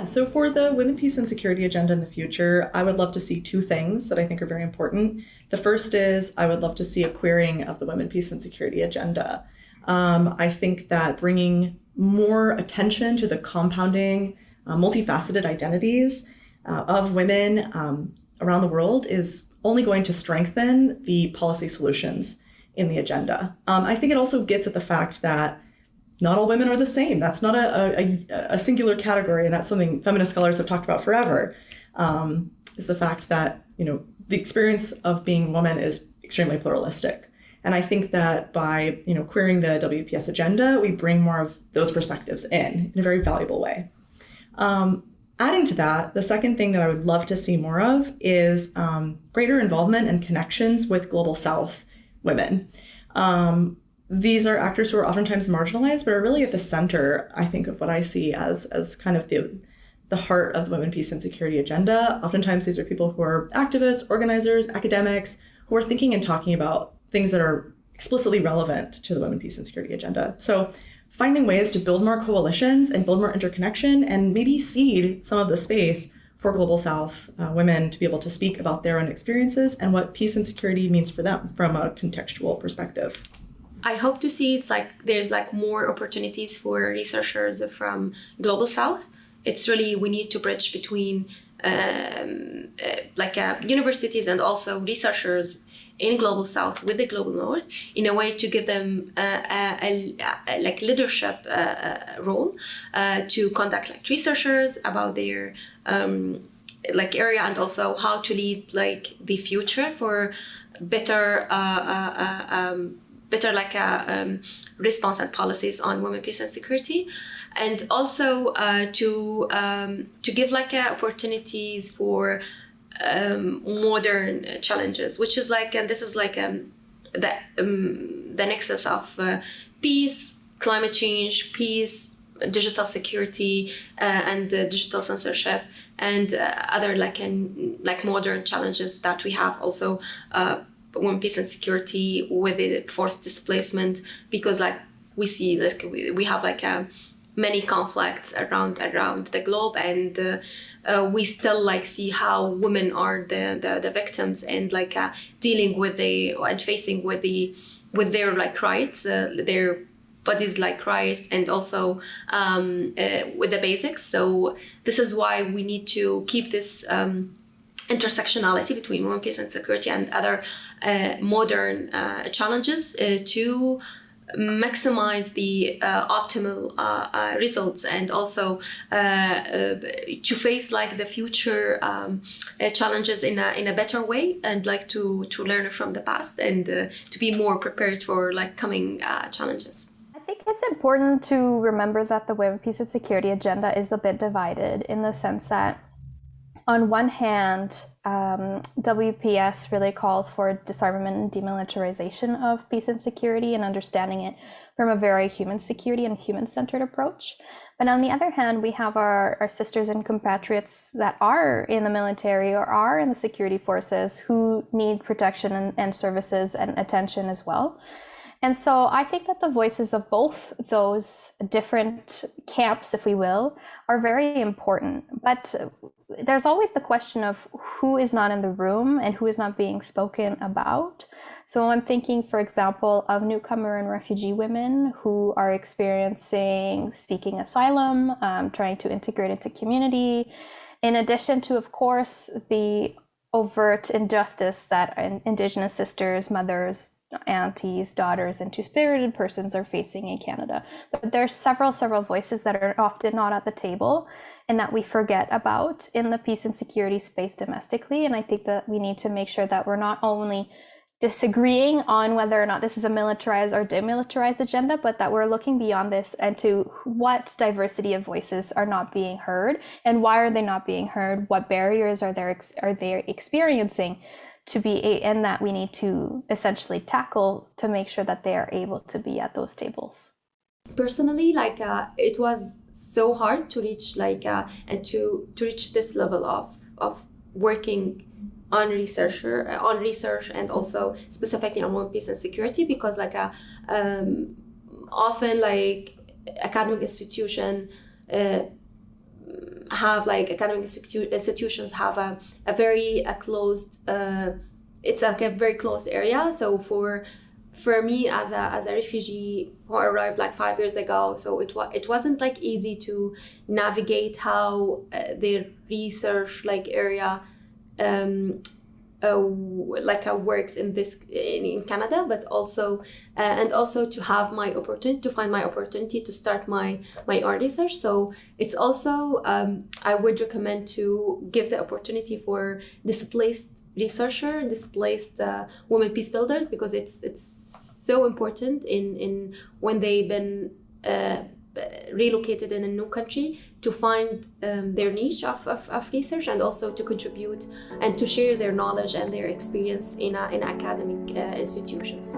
So for the Women, Peace, and Security agenda in the future, I would love to see two things that I think are very important. The first is I would love to see a queering of the Women, Peace, and Security agenda. I think that bringing more attention to the compounding, multifaceted identities of women around the world is only going to strengthen the policy solutions in the agenda. I think it also gets at the fact that not all women are the same. That's not a singular category, and that's something feminist scholars have talked about forever, is the fact that, the experience of being a woman is extremely pluralistic. And I think that by, queering the WPS agenda, we bring more of those perspectives in a very valuable way. Adding to that, the second thing that I would love to see more of is greater involvement and connections with Global South women. These are actors who are oftentimes marginalized, but are really at the center, I think, of what I see as kind of the heart of the Women, Peace, and Security agenda. Oftentimes, these are people who are activists, organizers, academics, who are thinking and talking about things that are explicitly relevant to the Women, Peace, and Security agenda. So finding ways to build more coalitions and build more interconnection and maybe seed some of the space for Global South women to be able to speak about their own experiences and what peace and security means for them from a contextual perspective. I hope to see there's more opportunities for researchers from Global South. It's really, we need to bridge between universities and also researchers in Global South with the Global North in a way to give them a leadership role to conduct researchers about their area, and also how to lead the future for better response and policies on women, peace, and security, and also to give opportunities for modern challenges, which is and this is the nexus of peace, climate change, peace, digital security, and digital censorship, and other modern challenges that we have also. Women, peace, and security with the forced displacement, because we see we have many conflicts around the globe, and we still see how women are the victims, and dealing with and facing with their rights, their bodies rights, and also with the basics. So this is why we need to keep this intersectionality between women, peace, and security and other modern challenges to maximize the optimal results, and also to face the future challenges in a better way, and to learn from the past, and to be more prepared for coming challenges. I think it's important to remember that the Women, Peace, and Security agenda is a bit divided, in the sense that on one hand, WPS really calls for disarmament and demilitarization of peace and security, and understanding it from a very human security and human-centered approach. But on the other hand, we have our sisters and compatriots that are in the military or are in the security forces who need protection and services and attention as well. And so I think that the voices of both those different camps, if we will, are very important. But there's always the question of who is not in the room and who is not being spoken about. So I'm thinking, for example, of newcomer and refugee women who are seeking asylum, trying to integrate into community, in addition to, of course, the overt injustice that Indigenous sisters, mothers, aunties, daughters, and two-spirited persons are facing in Canada. But there's several voices that are often not at the table and that we forget about in the peace and security space domestically. And I think that we need to make sure that we're not only disagreeing on whether or not this is a militarized or demilitarized agenda, but that we're looking beyond this and to what diversity of voices are not being heard, and why are they not being heard, what barriers are they experiencing to be, and that we need to essentially tackle to make sure that they are able to be at those tables. Personally, it was so hard to reach and to reach this level of working on research, and also specifically on women, peace, and security, because often academic institution have like academic institutions have a very closed. It's like a very closed area. So for me as a refugee who arrived like 5 years ago, so it wasn't like easy to navigate how their research like area works in Canada, but also and also to have find my opportunity to start my own research. So it's also I would recommend to give the opportunity for displaced women peace builders, because it's so important in when they've been relocated in a new country to find their niche of research, and also to contribute and to share their knowledge and their experience in academic institutions.